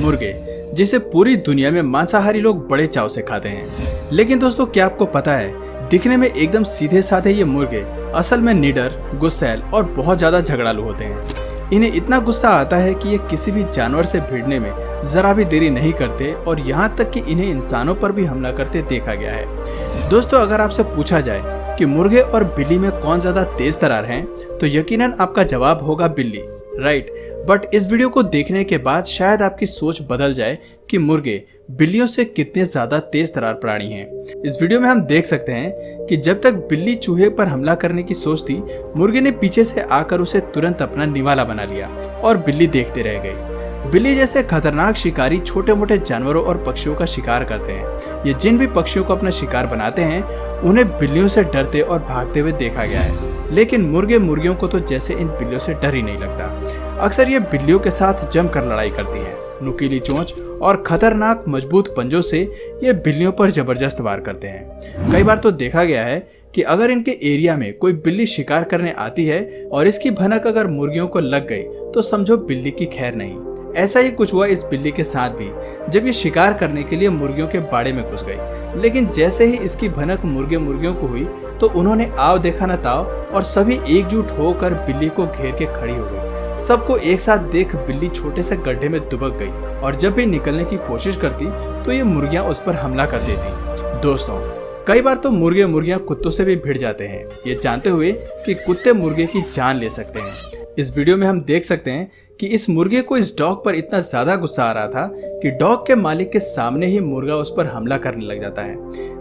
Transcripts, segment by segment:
मुर्गे, जिसे पूरी दुनिया में मांसाहारी लोग बड़े चाव से खाते हैं। लेकिन दोस्तों, क्या आपको पता है, दिखने में एकदम सीधे साधे ये मुर्गे असल में निडर, गुस्सैल और बहुत ज्यादा झगड़ालू होते हैं। इन्हें इतना गुस्सा आता है कि ये किसी भी जानवर से भिड़ने में जरा भी देरी नहीं करते और यहाँ तक कि इन्हें इंसानों पर भी हमला करते देखा गया है। दोस्तों, अगर आपसे पूछा जाए कि मुर्गे और बिल्ली में कौन ज्यादा तेज तर्रार हैं, तो यकीनन आपका जवाब होगा बिल्ली, राइट। बट इस वीडियो को देखने के बाद शायद आपकी सोच बदल जाए कि मुर्गे बिल्लियों से कितने ज्यादा तेज तर्रार प्राणी हैं। इस वीडियो में हम देख सकते हैं कि जब तक बिल्ली चूहे पर हमला करने की सोचती, मुर्गे ने पीछे से आकर उसे तुरंत अपना निवाला बना लिया और बिल्ली देखते रह गई। बिल्ली जैसे खतरनाक शिकारी छोटे मोटे जानवरों और पक्षियों का शिकार करते हैं। ये जिन भी पक्षियों को अपना शिकार बनाते हैं, उन्हें बिल्लियों से डरते और भागते हुए देखा गया है। लेकिन मुर्गे मुर्गियों को तो जैसे इन बिल्लियों से डर ही नहीं लगता। अक्सर ये बिल्लियों के साथ जमकर लड़ाई करती हैं। नुकीली चोंच और खतरनाक मजबूत पंजों से ये बिल्लियों पर जबरदस्त वार करते हैं। कई बार तो देखा गया है कि अगर इनके एरिया में कोई बिल्ली शिकार करने आती है और इसकी भनक अगर मुर्गियों को लग गई, तो समझो बिल्ली की खैर नहीं। ऐसा ही कुछ हुआ इस बिल्ली के साथ भी, जब ये शिकार करने के लिए मुर्गियों के बाड़े में घुस गई। लेकिन जैसे ही इसकी भनक मुर्गियों को हुई, तो उन्होंने आव देखा न ताव और सभी एकजुट होकर बिल्ली को घेर के खड़ी हो गई। सबको एक साथ देख बिल्ली छोटे से गड्ढे में दुबक गई और जब भी निकलने की कोशिश करती, तो ये मुर्गियां उस पर हमला कर देती। दोस्तों, कई बार तो मुर्गियां कुत्तों से भी भिड़ जाते हैं, ये जानते हुए कि कुत्ते मुर्गे की जान ले सकते हैं। इस वीडियो में हम देख सकते हैं कि इस मुर्गे को इस डॉग पर इतना ज्यादा गुस्सा आ रहा था कि डॉग के मालिक के सामने ही मुर्गा उस पर हमला करने लग जाता है।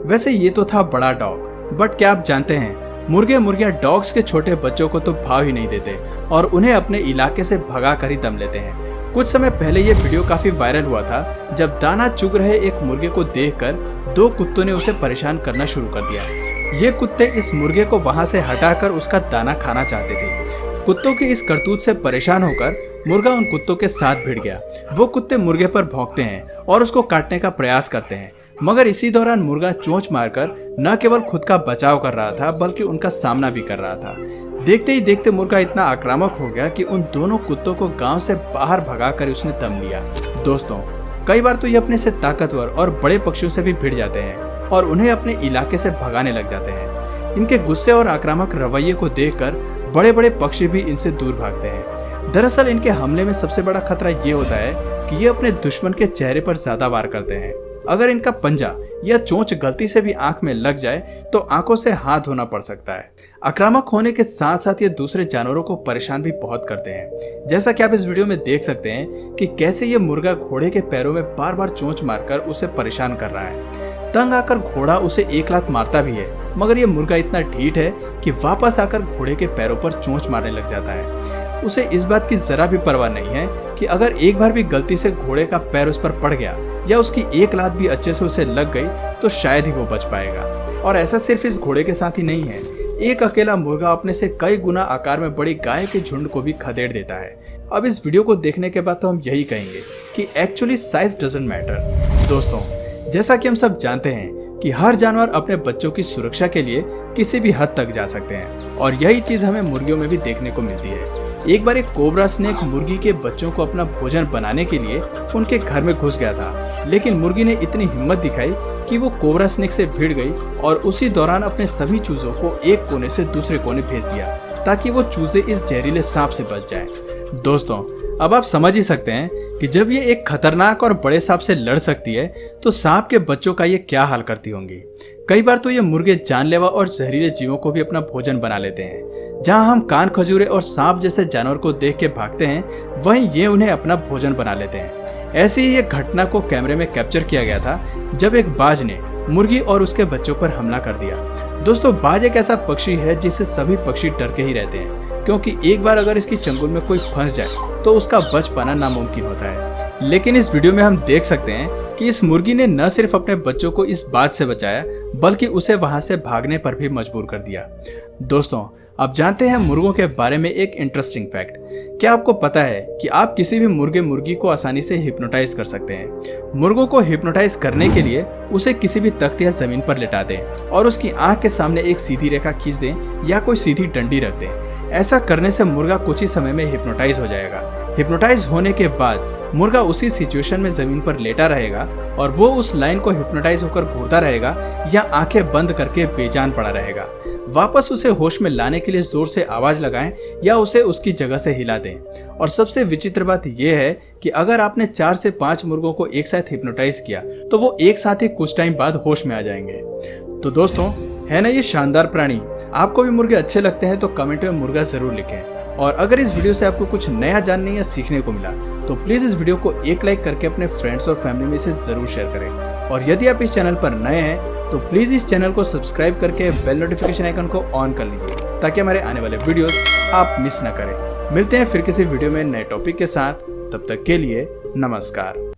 वैसे ये तो था बड़ा डॉग, बट क्या आप जानते हैं, मुर्गियां डॉग्स के छोटे बच्चों को तो भाव ही नहीं देते और उन्हें अपने इलाके से भगा कर ही दम लेते हैं। कुछ समय पहले ये वीडियो काफी वायरल हुआ था, जब दाना चुग रहे एक मुर्गे को देखकर दो कुत्तों ने उसे परेशान करना शुरू कर दिया। ये कुत्ते इस मुर्गे को वहां से हटाकर उसका दाना खाना चाहते थे। कुत्तों की इस करतूत से परेशान होकर मुर्गा उन कुत्तों के साथ भिड़ गया। वो कुत्ते मुर्गे पर भौंकते हैं और उसको काटने का प्रयास करते हैं, मगर इसी दौरान मुर्गा चोंच मारकर न केवल खुद का बचाव कर रहा था, बल्कि उनका सामना भी कर रहा था। देखते ही देखते मुर्गा इतना आक्रामक हो गया कि उन दोनों कुत्तों को गांव से बाहर भगाकर उसने दम लिया। दोस्तों, कई बार तो ये अपने से ताकतवर और बड़े पक्षियों से भी भिड़ जाते हैं और उन्हें अपने इलाके से भगाने लग जाते हैं। इनके गुस्से और आक्रामक रवैये को देखकर बड़े बड़े पक्षी भी इनसे दूर भागते हैं। दरअसल इनके हमले में सबसे बड़ा खतरा ये होता है कि ये अपने दुश्मन के चेहरे पर ज्यादा वार करते हैं। अगर इनका पंजा या चोंच गलती से भी आंख में लग जाए, तो आंखों से हाथ धोना पड़ सकता है। आक्रामक होने के साथ साथ ये दूसरे जानवरों को परेशान भी बहुत करते हैं। जैसा कि आप इस वीडियो में देख सकते हैं कि कैसे ये मुर्गा घोड़े के पैरों में बार बार चोंच मारकर उसे परेशान कर रहा है। तंग आकर घोड़ा उसे एक लात मारता भी है, मगर ये मुर्गा इतना ढीठ है कि वापस आकर घोड़े के पैरों पर चोंच मारने लग जाता है। उसे इस बात की जरा भी परवाह नहीं है कि अगर एक बार भी गलती से घोड़े का पैर उस पर पड़ गया या उसकी एक लात भी अच्छे से उसे लग गई, तो शायद ही वो बच पाएगा। और ऐसा सिर्फ इस घोड़े के साथ ही नहीं है, एक अकेला मुर्गा अपने से कई गुना आकार में बड़ी गाय के झुंड को भी खदेड़ देता है। अब इस वीडियो को देखने के बाद तो हम यही कहेंगे कि एक्चुअली साइज डजंट मैटर। दोस्तों, जैसा कि हम सब जानते हैं कि हर जानवर अपने बच्चों की सुरक्षा के लिए किसी भी हद तक जा सकते हैं, और यही चीज हमें मुर्गियों में भी देखने को मिलती है। एक बार एक कोबरा स्नेक मुर्गी के बच्चों को अपना भोजन बनाने के लिए उनके घर में घुस गया था, लेकिन मुर्गी ने इतनी हिम्मत दिखाई कि वो कोबरा स्नेक से भिड़ गई और उसी दौरान अपने सभी चूजों को एक कोने से दूसरे कोने भेज दिया, ताकि वो चूजे इस जहरीले सांप से बच जाएं। दोस्तों, अब आप समझ ही सकते हैं कि जब ये एक खतरनाक और बड़े सांप से लड़ सकती है, तो सांप के बच्चों का ये क्या हाल करती होंगी। कई बार तो ये मुर्गे जानलेवा और जहरीले जीवों को भी अपना भोजन बना लेते हैं। जहां हम कान खजूरे और सांप जैसे जानवर को देख के भागते हैं, वहीं ये उन्हें अपना भोजन बना लेते हैं। ऐसी ही एक घटना को कैमरे में कैप्चर किया गया था, जब एक बाज ने मुर्गी और उसके बच्चों पर हमला कर दिया। दोस्तों, बाज एक ऐसा पक्षी है जिससे सभी पक्षी डर के ही रहते हैं, क्योंकि एक बार अगर इसकी चंगुल में कोई फंस जाए तो उसका बच पाना नामुमकिन होता है। लेकिन इस वीडियो में हम देख सकते हैं कि इस मुर्गी ने न सिर्फ अपने बच्चों को इस बात से बचाया, बल्कि उसे वहां से भागने पर भी मजबूर कर दिया। दोस्तों, अब जानते हैं मुर्गों के बारे में एक इंटरेस्टिंग फैक्ट। क्या आपको पता है कि आप किसी भी मुर्गी को आसानी से हिप्नोटाइज कर सकते हैं। मुर्गों को हिप्नोटाइज करने के लिए उसे किसी भी तख्त या जमीन पर लिटा दें और उसकी आंख के सामने एक सीधी रेखा खींच दें या कोई सीधी डंडी रख दें। ऐसा करने से मुर्गा कुछ ही समय में हिप्नोटाइज हो जाएगा। हिप्नोटाइज होने के बाद मुर्गा उसी सिचुएशन में जमीन पर लेटा रहेगा और वो उस लाइन को हिप्नोटाइज होकर घूरता रहेगा या आंखें बंद करके बेजान पड़ा रहेगा। वापस उसे होश में लाने के लिए जोर से आवाज लगाएं या उसे उसकी जगह से हिला दें। और सबसे विचित्र बात यह है कि अगर आपने 4 से 5 मुर्गों को एक साथ हिप्नोटाइज किया तो वो एक साथ ही कुछ टाइम बाद होश में आ जाएंगे। तो दोस्तों, है ना ये शानदार प्राणी? आपको भी मुर्गे अच्छे लगते हैं तो कमेंट में मुर्गा जरूर लिखें। और अगर इस वीडियो से आपको कुछ नया जानने या सीखने को मिला तो प्लीज इस वीडियो को एक लाइक करके अपने फ्रेंड्स और फैमिली में इसे जरूर शेयर करें। और यदि आप इस चैनल पर नए हैं तो प्लीज इस चैनल को सब्सक्राइब करके बेल नोटिफिकेशन आइकन को ऑन कर लीजिए ताकि हमारे आने वाले वीडियोस आप मिस न करें। मिलते हैं फिर किसी वीडियो में नए टॉपिक के साथ, तब तक के लिए नमस्कार।